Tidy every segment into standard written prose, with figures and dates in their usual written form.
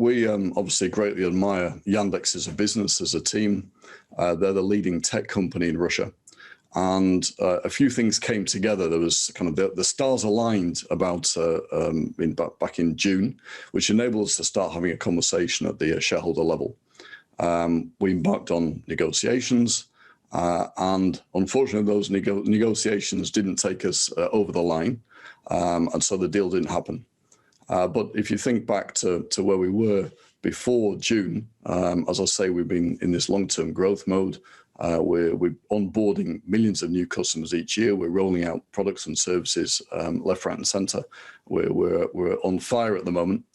we obviously greatly admire Yandex as a business, as a team. They're the leading tech company in Russia. And a few things came together. There was kind of the stars aligned about back in June, which enabled us to start having a conversation at the shareholder level. We embarked on negotiations, and unfortunately, those negotiations didn't take us over the line, and so the deal didn't happen. But if you think back to where we were before June, as I say, we've been in this long-term growth mode. We're onboarding millions of new customers each year. We're rolling out products and services left, right, and center. We're on fire at the moment.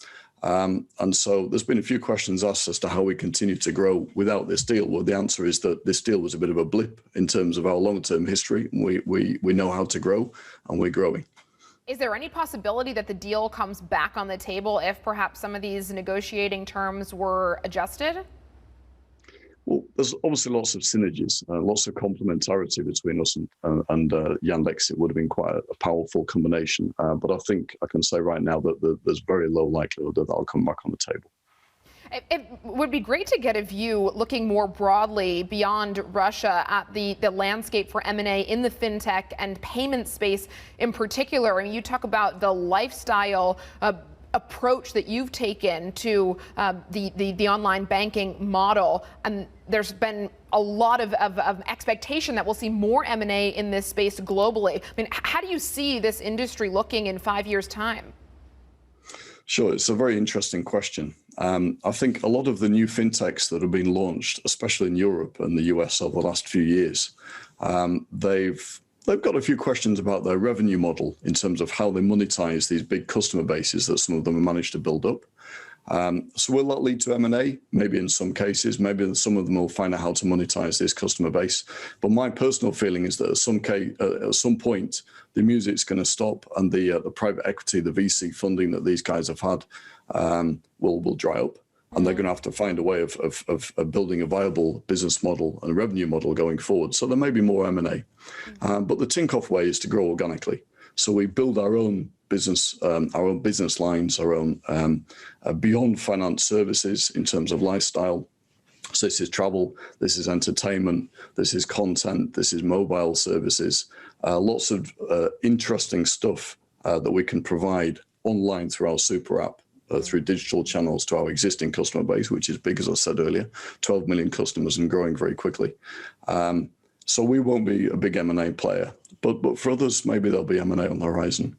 And so there's been a few questions asked as to how we continue to grow without this deal. Well, the answer is that this deal was a bit of a blip in terms of our long-term history. We know how to grow, and we're growing. Is there any possibility that the deal comes back on the table if perhaps some of these negotiating terms were adjusted? Well, there's obviously lots of synergies, lots of complementarity between us and Yandex. It would have been quite a powerful combination. But I think I can say right now that there's very low likelihood that that'll come back on the table. It would be great to get a view, looking more broadly beyond Russia, at the landscape for M&A in the fintech and payment space in particular. I mean, you talk about the lifestyle approach that you've taken to the online banking model, and there's been a lot of expectation that we'll see more M&A in this space globally. I mean, how do you see this industry looking in 5 years' time? Sure, it's a very interesting question. I think a lot of the new fintechs that have been launched, especially in Europe and the US over the last few years, they've got a few questions about their revenue model in terms of how they monetize these big customer bases that some of them have managed to build up. So will that lead to M&A? Maybe in some cases, maybe some of them will find out how to monetize this customer base. But my personal feeling is that at some point, the music's going to stop, and the private equity, the VC funding that these guys have had will dry up. And they're going to have to find a way of building a viable business model and revenue model going forward. So there may be more M&A. But the Tinkoff way is to grow organically. So we build our own business lines, our own beyond finance services in terms of lifestyle. So this is travel, this is entertainment, this is content, this is mobile services, lots of interesting stuff that we can provide online through our super app. Through digital channels to our existing customer base, which is big, as I said earlier, 12 million customers and growing very quickly. So we won't be a big M&A player, but for others, maybe there'll be M&A on the horizon.